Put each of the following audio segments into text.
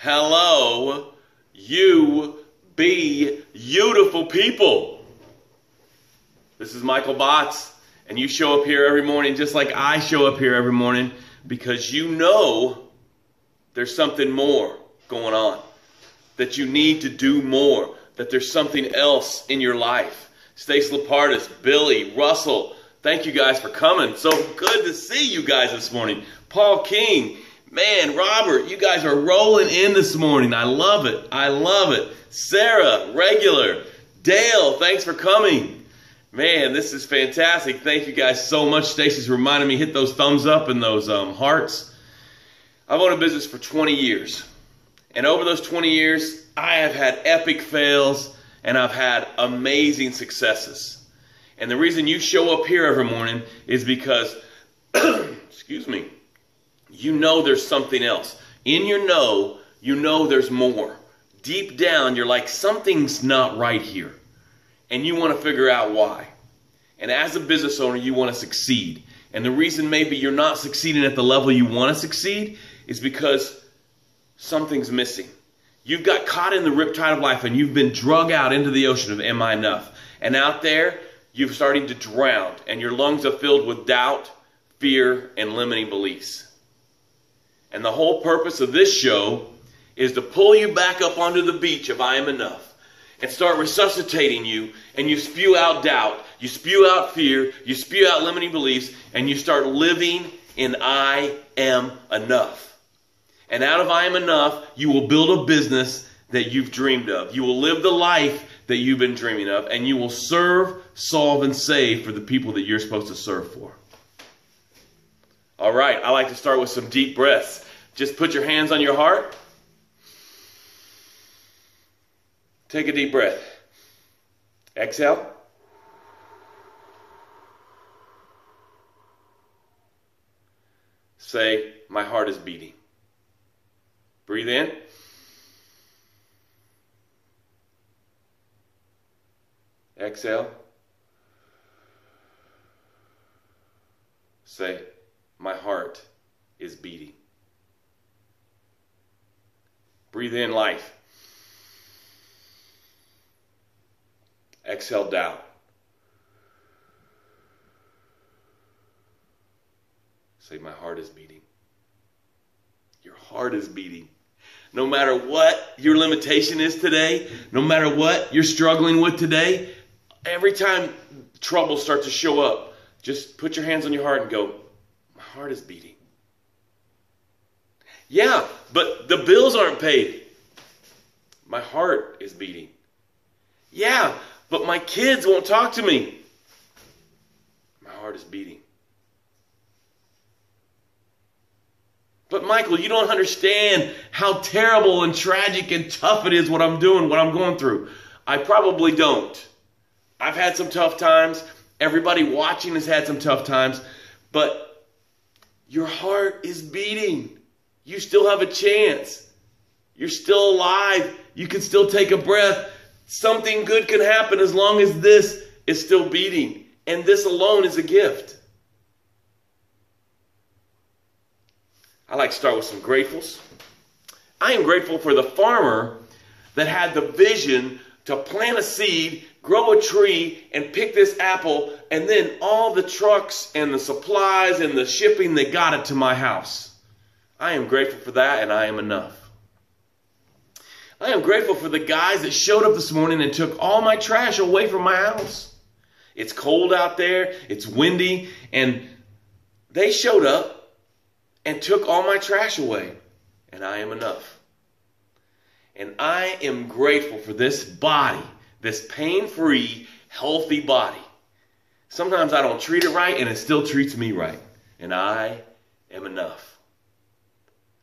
Hello, you be beautiful people. This is Michael Botts, and you show up here every morning just like I show up here every morning because you know there's something more going on, that you need to do more, that there's something else in your life. Stace Lapardis, Billy, Russell, thank you guys for coming. So good to see you guys this morning. Paul King, man, Robert, you guys are rolling in this morning. I love it. I love it. Sarah, regular. Dale, thanks for coming. Man, this is fantastic. Thank you guys so much. Stacy's reminding me, hit those thumbs up and those hearts. I've owned a business for 20 years. And over those 20 years, I have had epic fails and I've had amazing successes. And the reason you show up here every morning is because, excuse me, you know there's something else. In your know, you know there's more. Deep down, you're like, something's not right here. And you want to figure out why. And as a business owner, you want to succeed. And the reason maybe you're not succeeding at the level you want to succeed is because something's missing. You've got caught in the riptide of life and you've been drug out into the ocean of am I enough? And out there, you're starting to drown and your lungs are filled with doubt, fear, and limiting beliefs. And the whole purpose of this show is to pull you back up onto the beach of I am enough and start resuscitating you, and you spew out doubt, you spew out fear, you spew out limiting beliefs, and you start living in I am enough. And out of I am enough, you will build a business that you've dreamed of. You will live the life that you've been dreaming of, and you will serve, solve, and save for the people that you're supposed to serve for. All right, I like to start with some deep breaths. Just put your hands on your heart. Take a deep breath. Exhale. Say, my heart is beating. Breathe in. Exhale. Say, my heart is beating. Breathe in life. Exhale doubt. Say, my heart is beating. Your heart is beating. No matter what your limitation is today, no matter what you're struggling with today, every time trouble starts to show up, just put your hands on your heart and go, my heart is beating. Yeah, but the bills aren't paid. My heart is beating. Yeah, but my kids won't talk to me. My heart is beating. But Michael, you don't understand how terrible and tragic and tough it is what I'm doing, what I'm going through. I probably don't. I've had some tough times. Everybody watching has had some tough times. But your heart is beating. You still have a chance. You're still alive. You can still take a breath. Something good can happen as long as this is still beating. And this alone is a gift. I like to start with some gratefuls. I am grateful for the farmer that had the vision to plant a seed, grow a tree, and pick this apple, and then all the trucks and the supplies and the shipping that got it to my house. I am grateful for that, and I am enough. I am grateful for the guys that showed up this morning and took all my trash away from my house. It's cold out there, it's windy, and they showed up and took all my trash away, and I am enough. And I am grateful for this body, this pain-free, healthy body. Sometimes I don't treat it right, and it still treats me right, and I am enough.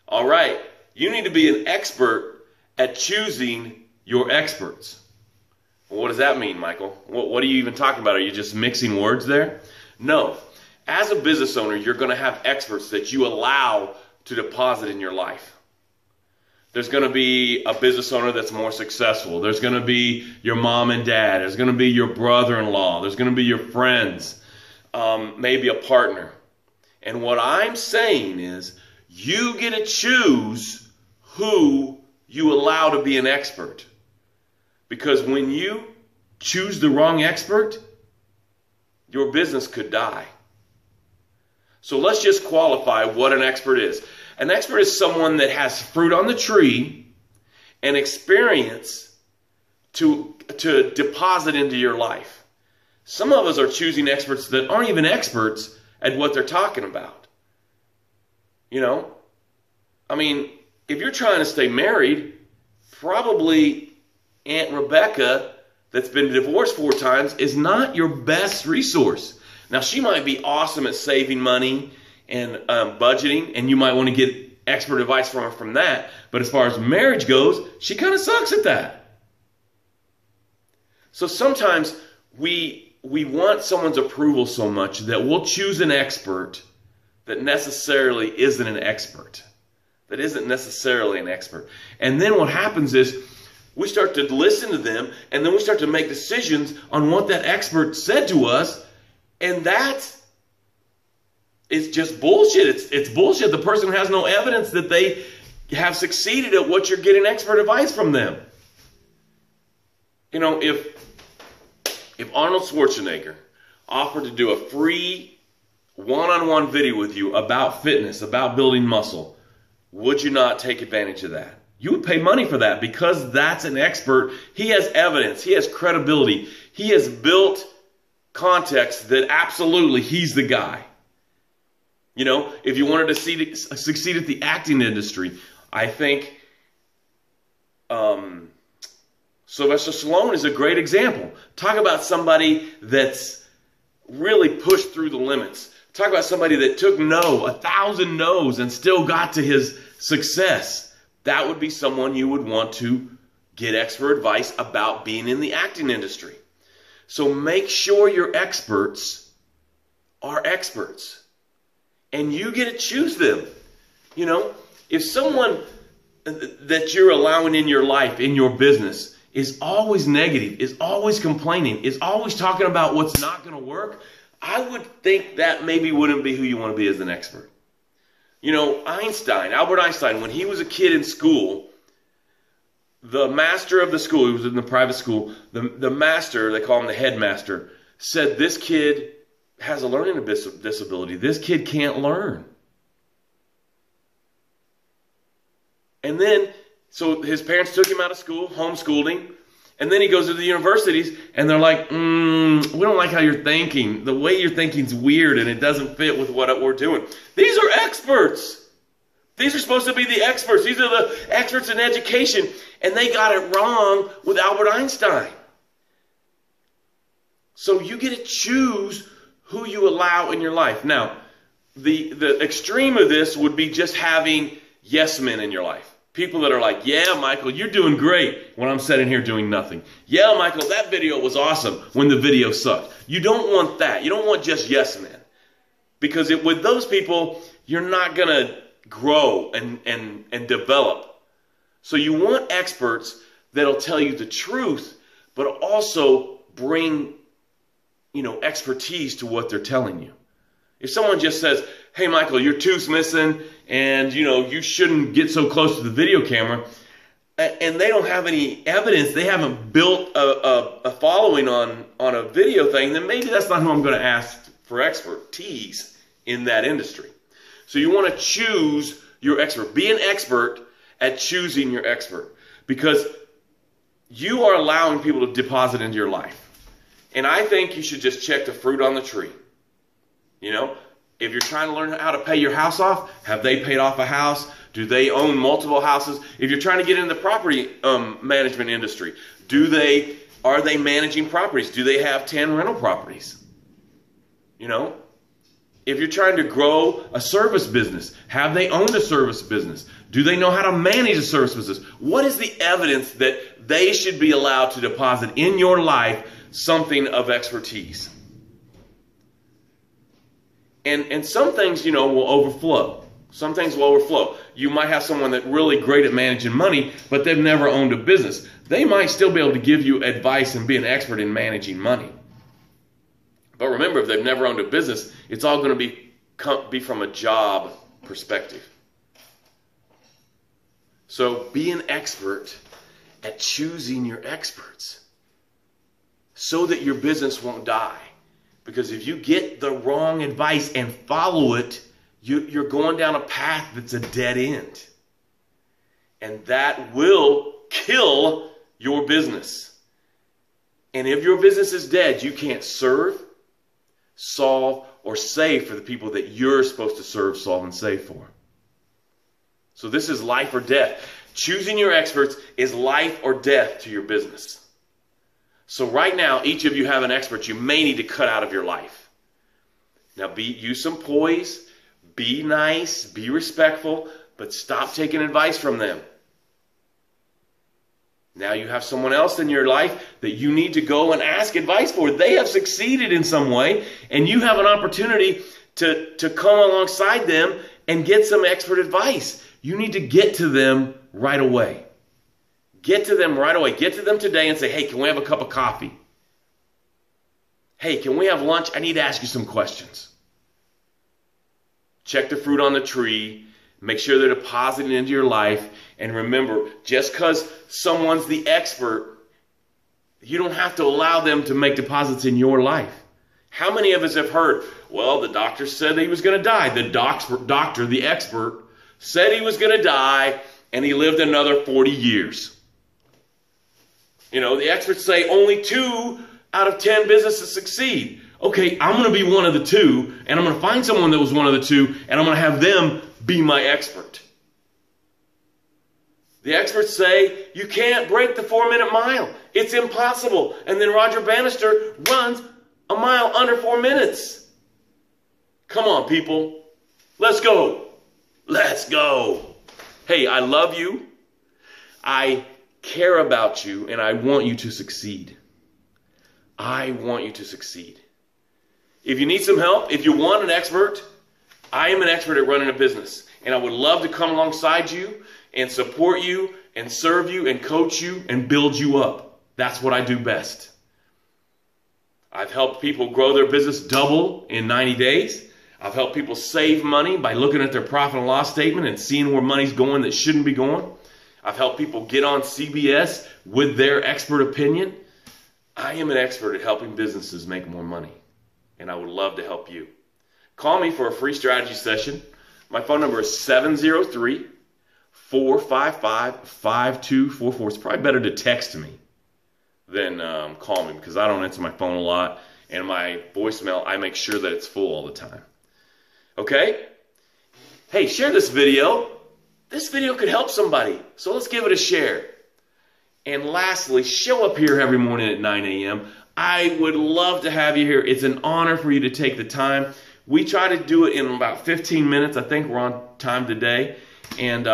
All right, you need to be an expert at choosing your experts. Well, what does that mean, Michael? What are you even talking about? Are you just mixing words there? No. As a business owner, you're going to have experts that you allow to deposit in your life. There's going to be a business owner that's more successful. There's going to be your mom and dad. There's going to be your brother-in-law. There's going to be your friends, maybe a partner. And what I'm saying is you get to choose who you allow to be an expert. Because when you choose the wrong expert, your business could die. So let's just qualify what an expert is. An expert is someone that has fruit on the tree and experience to deposit into your life. Some of us are choosing experts that aren't even experts at what they're talking about. You know? I mean, if you're trying to stay married, probably Aunt Rebecca, that's been divorced 4 times, is not your best resource. Now, she might be awesome at saving money and budgeting, and you might want to get expert advice from her from that. But as far as marriage goes, she kind of sucks at that. So sometimes we want someone's approval so much that we'll choose an expert that necessarily isn't an expert. That isn't necessarily an expert. And then what happens is we start to listen to them, and then we start to make decisions on what that expert said to us, and that is just bullshit. It's bullshit. The person has no evidence that they have succeeded at what you're getting expert advice from them. You know, if Arnold Schwarzenegger offered to do a free one-on-one video with you about fitness, about building muscle, would you not take advantage of that? You would pay money for that because that's an expert. He has evidence. He has credibility. He has built context that absolutely he's the guy. You know, if you wanted to succeed at the acting industry, I think Sylvester Stallone is a great example. Talk about somebody that's really pushed through the limits. Talk about somebody that took 1,000 no's and still got to his success. That would be someone you would want to get expert advice about being in the acting industry. So make sure your experts are experts. And you get to choose them. You know, if someone that you're allowing in your life, in your business, is always negative, is always complaining, is always talking about what's not going to work, I would think that maybe wouldn't be who you want to be as an expert. You know, Albert Einstein, when he was a kid in school, the master of the school, he was in the private school, the master, they call him the headmaster, said this kid has a learning disability. This kid can't learn. And then, so his parents took him out of school, homeschooled him, and then he goes to the universities, and they're like, we don't like how you're thinking. The way you're thinking is weird, and it doesn't fit with what we're doing. These are experts. These are supposed to be the experts. These are the experts in education, and they got it wrong with Albert Einstein. So you get to choose who you allow in your life. Now, the extreme of this would be just having yes men in your life. People that are like, yeah, Michael, you're doing great when I'm sitting here doing nothing. Yeah, Michael, that video was awesome when the video sucked. You don't want that. You don't want just yes men. Because with those people, you're not going to grow and develop. So you want experts that'll tell you the truth, but also bring, expertise to what they're telling you. If someone just says, hey, Michael, your tooth's missing, and, you shouldn't get so close to the video camera, and they don't have any evidence, they haven't built a following on a video thing, then maybe that's not who I'm going to ask for expertise in that industry. So you want to choose your expert. Be an expert at choosing your expert, because you are allowing people to deposit into your life. And I think you should just check the fruit on the tree. If you're trying to learn how to pay your house off, have they paid off a house? Do they own multiple houses? If you're trying to get into the property management industry, are they managing properties? Do they have 10 rental properties? If you're trying to grow a service business, have they owned a service business? Do they know how to manage a service business? What is the evidence that they should be allowed to deposit in your life something of expertise? And some things, will overflow. Some things will overflow. You might have someone that's really great at managing money, but they've never owned a business. They might still be able to give you advice and be an expert in managing money. But remember, if they've never owned a business, it's all going to be from a job perspective. So be an expert at choosing your experts so that your business won't die. Because if you get the wrong advice and follow it, you're going down a path that's a dead end. And that will kill your business. And if your business is dead, you can't serve, solve, or save for the people that you're supposed to serve, solve, and save for. So this is life or death. Choosing your experts is life or death to your business. So right now, each of you have an expert you may need to cut out of your life. Now use some poise, be nice, be respectful, but stop taking advice from them. Now you have someone else in your life that you need to go and ask advice for. They have succeeded in some way, and you have an opportunity to come alongside them and get some expert advice. You need to get to them right away. Get to them right away. Get to them today and say, hey, can we have a cup of coffee? Hey, can we have lunch? I need to ask you some questions. Check the fruit on the tree. Make sure they're depositing into your life. And remember, just because someone's the expert, you don't have to allow them to make deposits in your life. How many of us have heard, well, the doctor said that he was going to die. The doctor, the expert, said he was going to die, and he lived another 40 years. You know, the experts say only 2 out of 10 businesses succeed. Okay, I'm going to be one of the 2, and I'm going to find someone that was one of the 2, and I'm going to have them be my expert. The experts say you can't break the 4-minute mile. It's impossible. And then Roger Bannister runs a mile under 4 minutes. Come on, people. Let's go. Let's go. Hey, I love you. I care about you, and I want you to succeed. I want you to succeed. If you need some help, if you want an expert, I am an expert at running a business. And I would love to come alongside you and support you and serve you and coach you and build you up. That's what I do best. I've helped people grow their business double in 90 days. I've helped people save money by looking at their profit and loss statement and seeing where money's going that shouldn't be going. I've helped people get on CBS with their expert opinion. I am an expert at helping businesses make more money, and I would love to help you. Call me for a free strategy session. My phone number is 703-455-5244. It's probably better to text me than call me because I don't answer my phone a lot, and my voicemail, I make sure that it's full all the time. Okay? Hey, share this video. This video could help somebody, so let's give it a share. And lastly, show up here every morning at 9 a.m. I would love to have you here. It's an honor for you to take the time. We try to do it in about 15 minutes. I think we're on time today. And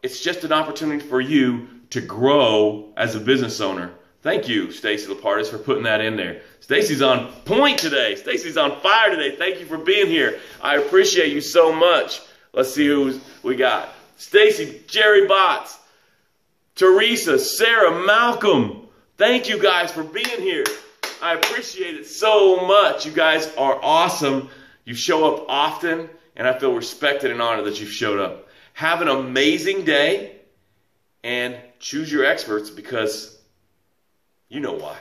it's just an opportunity for you to grow as a business owner. Thank you, Stacy Lapartis, for putting that in there. Stacy's on point today. Stacy's on fire today. Thank you for being here. I appreciate you so much. Let's see who we got. Stacy, Jerry Botts, Teresa, Sarah, Malcolm. Thank you guys for being here. I appreciate it so much. You guys are awesome. You show up often, and I feel respected and honored that you've showed up. Have an amazing day, and choose your experts because you know why.